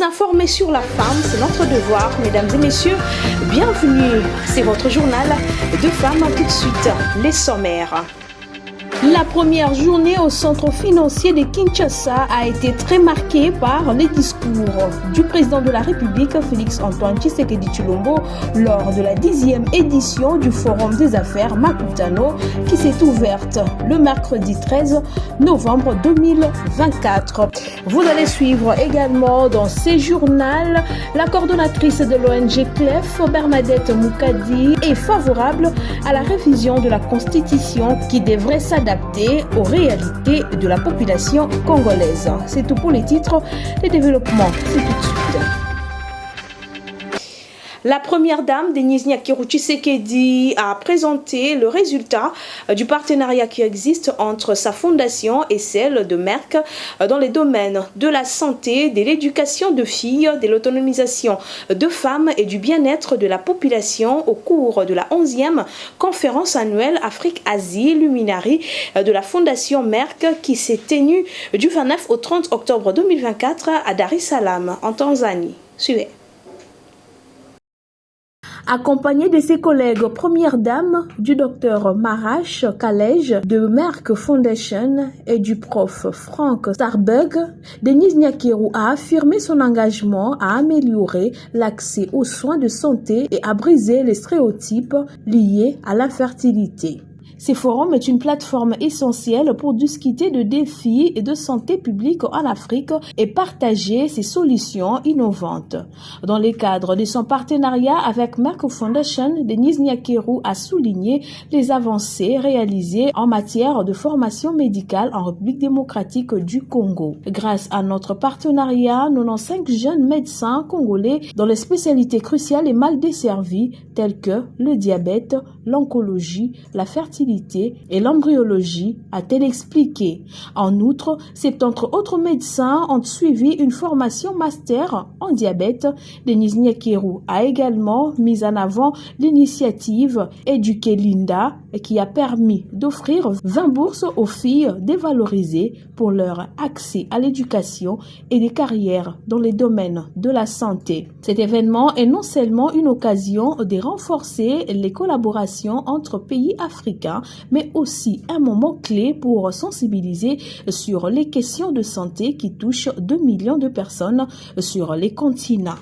informer sur la femme, c'est notre devoir. Mesdames et messieurs, bienvenue. C'est votre journal de femmes. Tout de suite, les sommaires. La première journée au centre financier de Kinshasa a été très marquée par les discours du président de la République, Félix-Antoine Tshisekedi Tshilombo, lors de la 10e édition du Forum des affaires Makutano qui s'est ouverte le mercredi 13 novembre 2024. Vous allez suivre également dans ces journaux la coordonnatrice de l'ONG CLEF, Bernadette Moukadi, est favorable à la révision de la Constitution qui devrait s'adapter aux réalités de la population congolaise. C'est tout pour les titres. Les développements, c'est tout de suite. La première dame, Denise Nyakeru Tshisekedi, a présenté le résultat du partenariat qui existe entre sa fondation et celle de Merck dans les domaines de la santé, de l'éducation de filles, de l'autonomisation de femmes et du bien-être de la population au cours de la 11e conférence annuelle Afrique-Asie Luminari de la fondation Merck qui s'est tenue du 29 au 30 octobre 2024 à Dar es Salaam en Tanzanie. Suivez. Accompagnée de ses collègues première dame, du docteur Marash Kalej de Merck Foundation et du prof Frank Starbug, Denise Nyakeru a affirmé son engagement à améliorer l'accès aux soins de santé et à briser les stéréotypes liés à l'infertilité. Ce forum est une plateforme essentielle pour discuter de défis et de santé publique en Afrique et partager ses solutions innovantes. Dans le cadre de son partenariat avec Merck Foundation, Denise Nyakeru a souligné les avancées réalisées en matière de formation médicale en République démocratique du Congo. Grâce à notre partenariat, 95 jeunes médecins congolais dans les spécialités cruciales et mal desservies telles que le diabète, l'oncologie, la fertilité et l'embryologie, a-t-elle expliqué. En outre, 70 autres médecins ont suivi une formation master en diabète. Denise Nyakeru a également mis en avant l'initiative Éduquer Linda qui a permis d'offrir 20 bourses aux filles dévalorisées pour leur accès à l'éducation et des carrières dans les domaines de la santé. Cet événement est non seulement une occasion de renforcer les collaborations entre pays africains, mais aussi un moment clé pour sensibiliser sur les questions de santé qui touchent 2 millions de personnes sur les continents.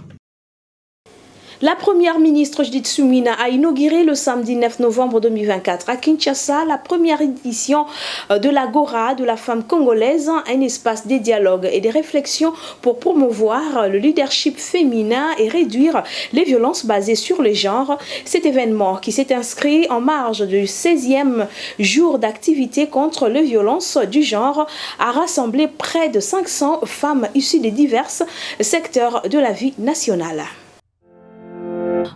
La première ministre Judith Suminwa a inauguré le samedi 9 novembre 2024 à Kinshasa la première édition de l'Agora de la femme congolaise, un espace de dialogue et de réflexion pour promouvoir le leadership féminin et réduire les violences basées sur le genre. Cet événement qui s'est inscrit en marge du 16e jour d'activité contre les violences du genre a rassemblé près de 500 femmes issues des divers secteurs de la vie nationale.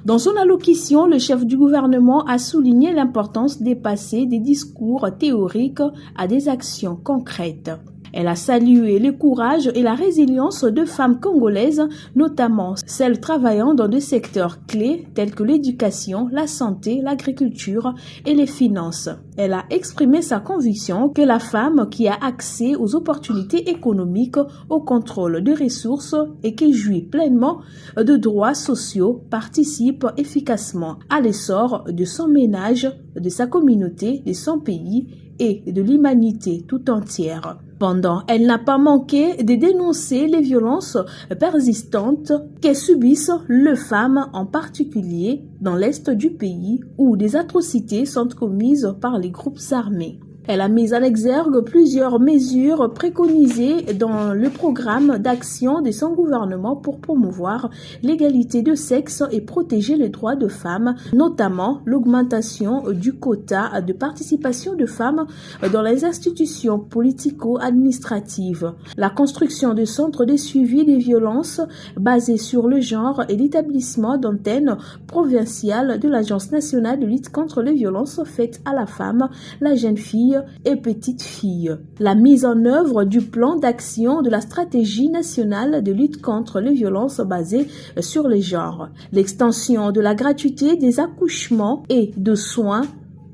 Dans son allocution, le chef du gouvernement a souligné l'importance de passer des discours théoriques à des actions concrètes. Elle a salué le courage et la résilience de femmes congolaises, notamment celles travaillant dans des secteurs clés tels que l'éducation, la santé, l'agriculture et les finances. Elle a exprimé sa conviction que la femme qui a accès aux opportunités économiques, au contrôle des ressources et qui jouit pleinement de droits sociaux participe efficacement à l'essor de son ménage, de sa communauté, de son pays et de l'humanité tout entière. Cependant, elle n'a pas manqué de dénoncer les violences persistantes que subissent les femmes, en particulier dans l'est du pays, où des atrocités sont commises par les groupes armés. Elle a mis en exergue plusieurs mesures préconisées dans le programme d'action de son gouvernement pour promouvoir l'égalité de sexe et protéger les droits de femmes, notamment l'augmentation du quota de participation de femmes dans les institutions politico-administratives, la construction de centres de suivi des violences basés sur le genre et l'établissement d'antennes provinciales de l'Agence nationale de lutte contre les violences faites à la femme, la jeune fille et petite fille. La mise en œuvre du plan d'action de la stratégie nationale de lutte contre les violences basées sur les genres. L'extension de la gratuité des accouchements et de soins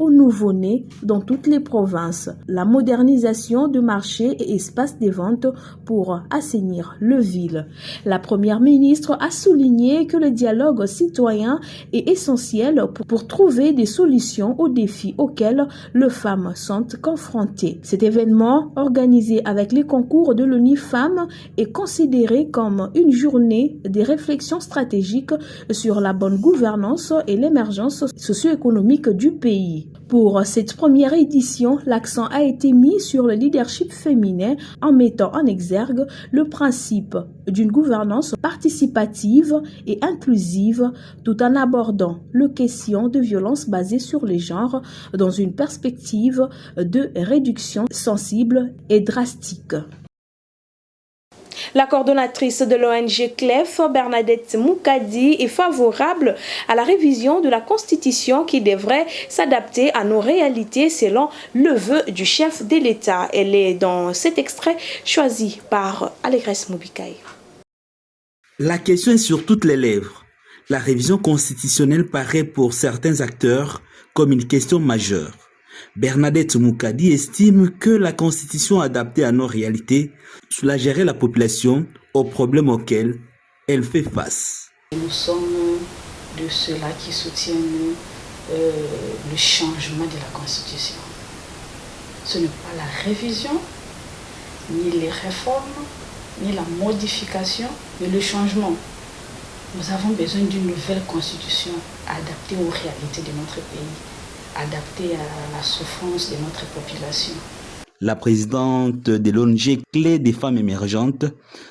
aux nouveau-nés dans toutes les provinces, la modernisation de marchés et espaces de vente pour assainir le ville. La première ministre a souligné que le dialogue citoyen est essentiel pour trouver des solutions aux défis auxquels les femmes sont confrontées. Cet événement, organisé avec les concours de l'ONU Femmes, est considéré comme une journée de réflexion stratégique sur la bonne gouvernance et l'émergence socio-économique du pays. Pour cette première édition, l'accent a été mis sur le leadership féminin en mettant en exergue le principe d'une gouvernance participative et inclusive tout en abordant les questions de violence basées sur les genres dans une perspective de réduction sensible et drastique. La coordonnatrice de l'ONG CLEF, Bernadette Moukadi, est favorable à la révision de la Constitution qui devrait s'adapter à nos réalités selon le vœu du chef de l'État. Elle est dans cet extrait choisi par Allégresse Moubikaï. La question est sur toutes les lèvres. La révision constitutionnelle paraît pour certains acteurs comme une question majeure. Bernadette Moukadi estime que la Constitution adaptée à nos réalités soulagerait la population aux problèmes auxquels elle fait face. Nous sommes de ceux-là qui soutiennent le changement de la Constitution. Ce n'est pas la révision, ni les réformes, ni la modification, mais le changement. Nous avons besoin d'une nouvelle Constitution adaptée aux réalités de notre pays, adaptée à la souffrance de notre population. La présidente de l'ONG Clé des femmes émergentes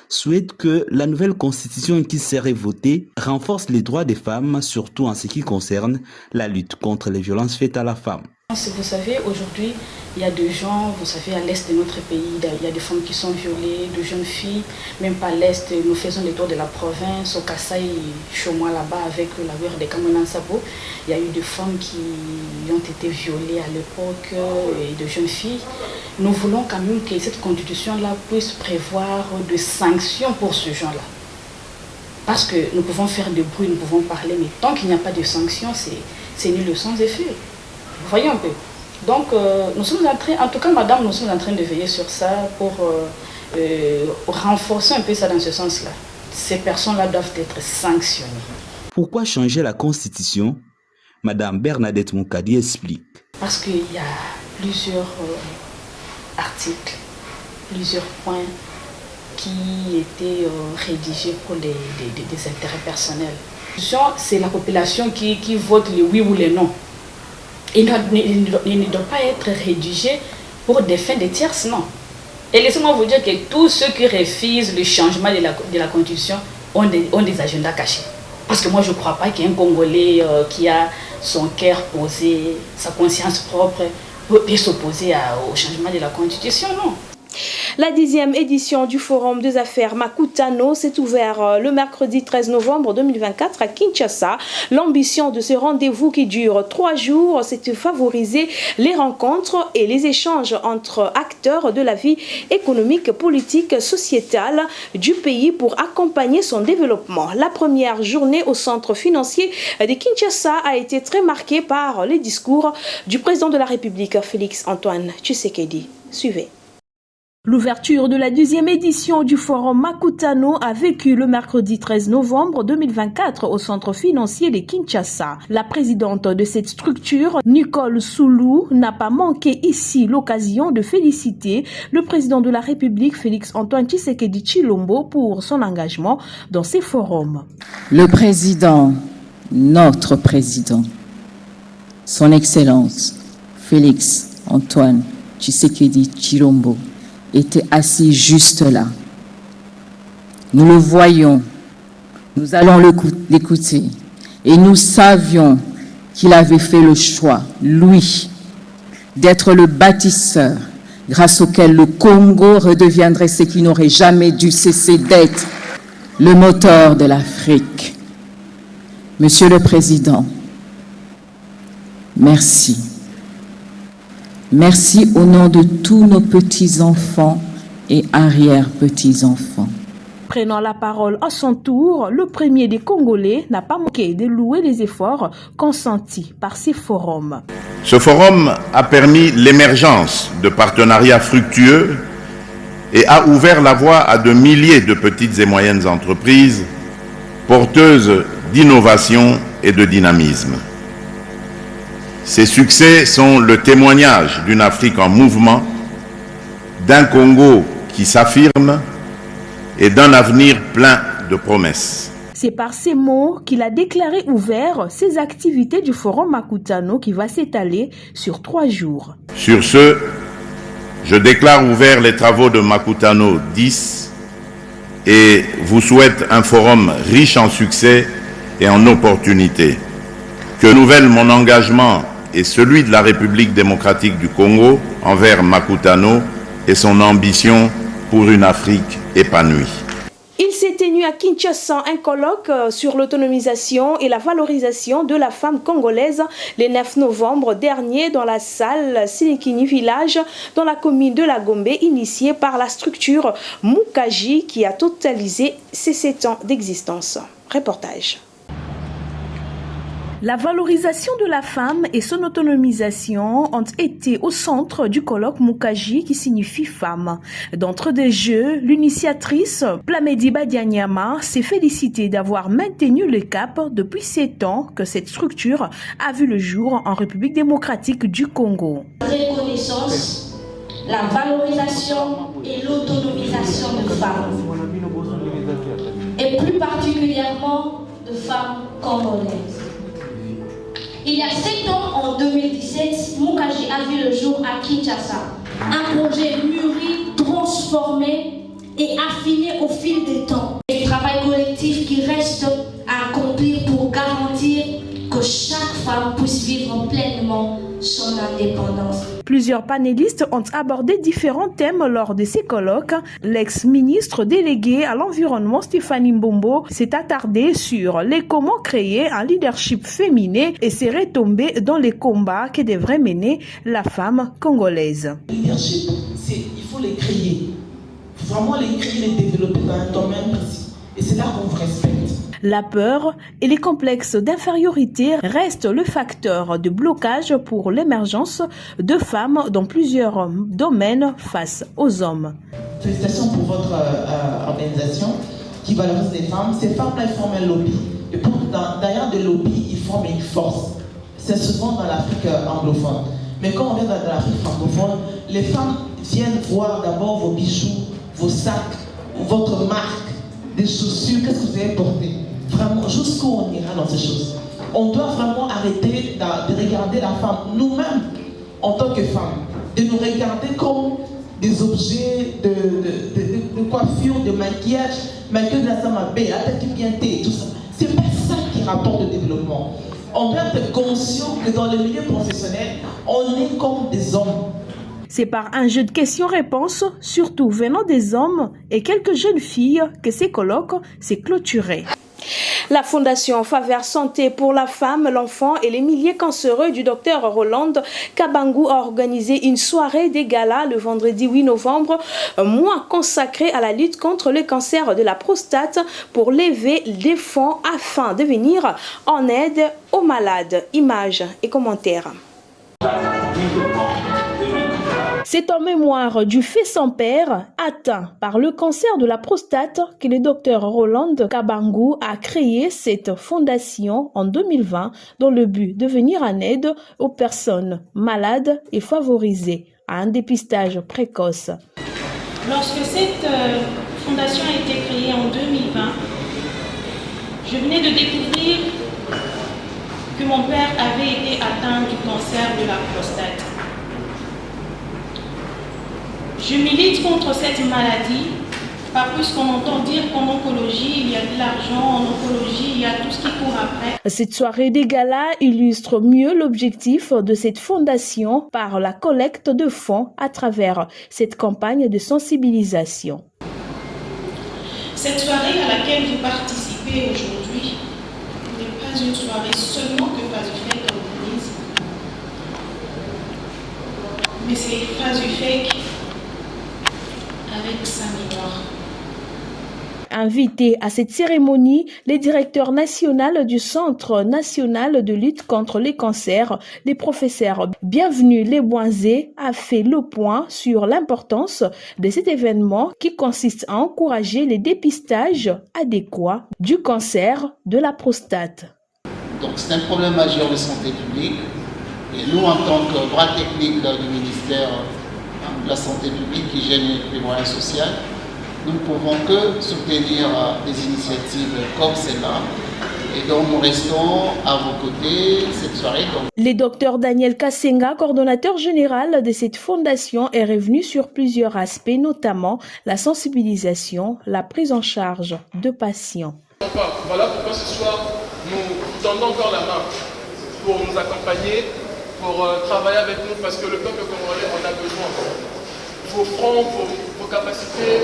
souhaite que la nouvelle constitution qui serait votée renforce les droits des femmes, surtout en ce qui concerne la lutte contre les violences faites à la femme. Vous savez, aujourd'hui, il y a des gens, vous savez, à l'est de notre pays, il y a des femmes qui sont violées, de jeunes filles, même pas à l'est, nous faisons le tour de la province, au Kasaï, chez moi là-bas, avec la guerre de Kamonansabo, il y a eu des femmes qui ont été violées à l'époque, et de jeunes filles. Nous voulons quand même que cette constitution-là puisse prévoir des sanctions pour ce genre-là. Parce que nous pouvons faire des bruits, nous pouvons parler, mais tant qu'il n'y a pas de sanctions, c'est nul le sans effet. Vous voyez un peu. Donc, nous sommes en train, en tout cas, madame, nous sommes en train de veiller sur ça pour renforcer un peu ça dans ce sens-là. Ces personnes-là doivent être sanctionnées. Pourquoi changer la Constitution? Madame Bernadette Moukadi explique. Parce qu'il y a plusieurs articles, plusieurs points qui étaient rédigés pour des intérêts personnels. C'est la population qui vote les oui ou les non. Il ne doit pas être rédigé pour des fins de tierces, non. Et laissez-moi vous dire que tous ceux qui refusent le changement de la Constitution ont des agendas cachés. Parce que moi, je ne crois pas qu'il y ait un Congolais qui a son cœur posé, sa conscience propre, peut s'opposer au changement de la Constitution, non. La 10e édition du Forum des affaires Makutano s'est ouverte le mercredi 13 novembre 2024 à Kinshasa. L'ambition de ce rendez-vous qui dure 3 jours, c'est de favoriser les rencontres et les échanges entre acteurs de la vie économique, politique, sociétale du pays pour accompagner son développement. La première journée au centre financier de Kinshasa a été très marquée par les discours du président de la République, Félix Antoine Tshisekedi. Suivez. L'ouverture de la 2e édition du Forum Makutano a vécu le mercredi 13 novembre 2024 au centre financier de Kinshasa. La présidente de cette structure, Nicole Soulou, n'a pas manqué ici l'occasion de féliciter le président de la République, Félix Antoine Tshisekedi Tshilombo, pour son engagement dans ces forums. Le président, notre président, son Excellence, Félix Antoine Tshisekedi Tshilombo, était assis juste là. Nous le voyons, nous allons l'écouter et nous savions qu'il avait fait le choix, lui, d'être le bâtisseur grâce auquel le Congo redeviendrait ce qui n'aurait jamais dû cesser d'être, le moteur de l'Afrique. Monsieur le Président, merci. Merci au nom de tous nos petits-enfants et arrière-petits-enfants. Prenant la parole à son tour, le premier des Congolais n'a pas manqué de louer les efforts consentis par ces forums. Ce forum a permis l'émergence de partenariats fructueux et a ouvert la voie à de milliers de petites et moyennes entreprises porteuses d'innovation et de dynamisme. Ces succès sont le témoignage d'une Afrique en mouvement, d'un Congo qui s'affirme et d'un avenir plein de promesses. C'est par ces mots qu'il a déclaré ouvert ses activités du Forum Makutano qui va s'étaler sur 3 jours. Sur ce, je déclare ouvert les travaux de Makutano 10 et vous souhaite un forum riche en succès et en opportunités. Que renouvelle mon engagement et celui de la République démocratique du Congo envers Makutano et son ambition pour une Afrique épanouie. Il s'est tenu à Kinshasa un colloque sur l'autonomisation et la valorisation de la femme congolaise le 9 novembre dernier dans la salle Sinikini Village dans la commune de la Gombe, initiée par la structure Mukaji qui a totalisé ses 7 ans d'existence. Reportage. La valorisation de la femme et son autonomisation ont été au centre du colloque Mukaji qui signifie femme. D'entre des jeux, l'initiatrice Plamedi Badianyama s'est félicitée d'avoir maintenu le cap depuis 7 ans que cette structure a vu le jour en République démocratique du Congo. La reconnaissance, la valorisation et l'autonomisation de femmes, et plus particulièrement de femmes congolaises. Il y a 7 ans, en 2017, Mukaji a vu le jour à Kinshasa. Un projet mûri, transformé et affiné au fil des temps. Un travail collectif qui reste à accomplir pour garantir que chaque femme puisse vivre pleinement son indépendance. Plusieurs panélistes ont abordé différents thèmes lors de ces colloques. L'ex-ministre délégué à l'environnement Stéphanie Mbombo s'est attardé sur les comment créer un leadership féminin et s'est retombé dans les combats que devrait mener la femme congolaise. Le leadership, il faut les créer. Il faut vraiment les créer, les développer dans un domaine précis. Et c'est là qu'on vous respecte. La peur et les complexes d'infériorité restent le facteur de blocage pour l'émergence de femmes dans plusieurs domaines face aux hommes. Félicitations pour votre organisation qui valorise les femmes. Ces femmes-là, elles forment un lobby. Et derrière des lobbies, ils forment une force. C'est souvent dans l'Afrique anglophone. Mais quand on vient dans l'Afrique francophone, les femmes viennent voir d'abord vos bijoux, vos sacs, votre marque, des chaussures, qu'est-ce que vous avez porté. Vraiment, jusqu'où on ira dans ces choses. On doit vraiment arrêter de regarder la femme, nous-mêmes, en tant que femmes, de nous regarder comme des objets de coiffure, de maquillage, mais que de la samabé, la tête bien thé, tout ça. C'est pas ça qui rapporte le développement. On doit être conscient que dans le milieu professionnel, on est comme des hommes. C'est par un jeu de questions-réponses, surtout venant des hommes et quelques jeunes filles, que ces colloques s'est clôturé. La Fondation Faveur Santé pour la femme, l'enfant et les milliers cancéreux du Dr Roland Kabangu a organisé une soirée des galas le vendredi 8 novembre, mois consacré à la lutte contre le cancer de la prostate pour lever des fonds afin de venir en aide aux malades. Images et commentaires. C'est en mémoire du fait sans père atteint par le cancer de la prostate que le docteur Roland Kabangu a créé cette fondation en 2020 dans le but de venir en aide aux personnes malades et favorisées à un dépistage précoce. Lorsque cette fondation a été créée en 2020, je venais de découvrir que mon père avait été atteint du cancer de la prostate. Je milite contre cette maladie, pas plus qu'on entend dire qu'en oncologie, il y a de l'argent, en oncologie, il y a tout ce qui court après. Cette soirée des galas illustre mieux l'objectif de cette fondation par la collecte de fonds à travers cette campagne de sensibilisation. Cette soirée à laquelle vous participez aujourd'hui n'est pas une soirée seulement que Fazufek organise, mais c'est Fazufek avec sa mémoire. Invité à cette cérémonie, le directeur national du Centre national de lutte contre les cancers, le professeur Bienvenu Leboinzé, a fait le point sur l'importance de cet événement qui consiste à encourager les dépistages adéquats du cancer de la prostate. Donc c'est un problème majeur de santé publique et nous en tant que bras technique du ministère de la Santé publique qui gère les moyens sociaux, nous ne pouvons que soutenir des initiatives comme celle-là. Et donc nous restons à vos côtés cette soirée. Le docteur Daniel Kassenga, coordonnateur général de cette fondation, est revenu sur plusieurs aspects, notamment la sensibilisation, la prise en charge de patients. Voilà pourquoi ce soir nous tendons encore la main pour nous accompagner, pour travailler avec nous, parce que le peuple congolais en a besoin. Vos francs, vos capacités,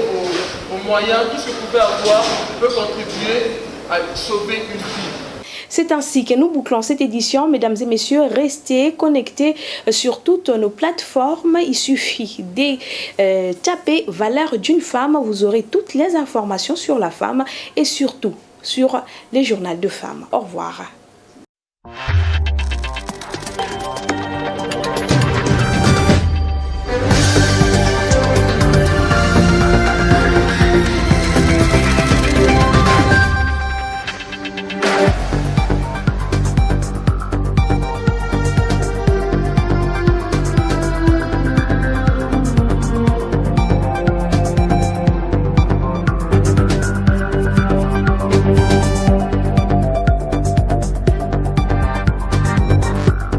vos moyens, tout ce que vous pouvez avoir peut contribuer à sauver une vie. C'est ainsi que nous bouclons cette édition. Mesdames et messieurs, restez connectés sur toutes nos plateformes. Il suffit de taper « Valeur d'une femme ». Vous aurez toutes les informations sur la femme et surtout sur les journaux de femmes. Au revoir.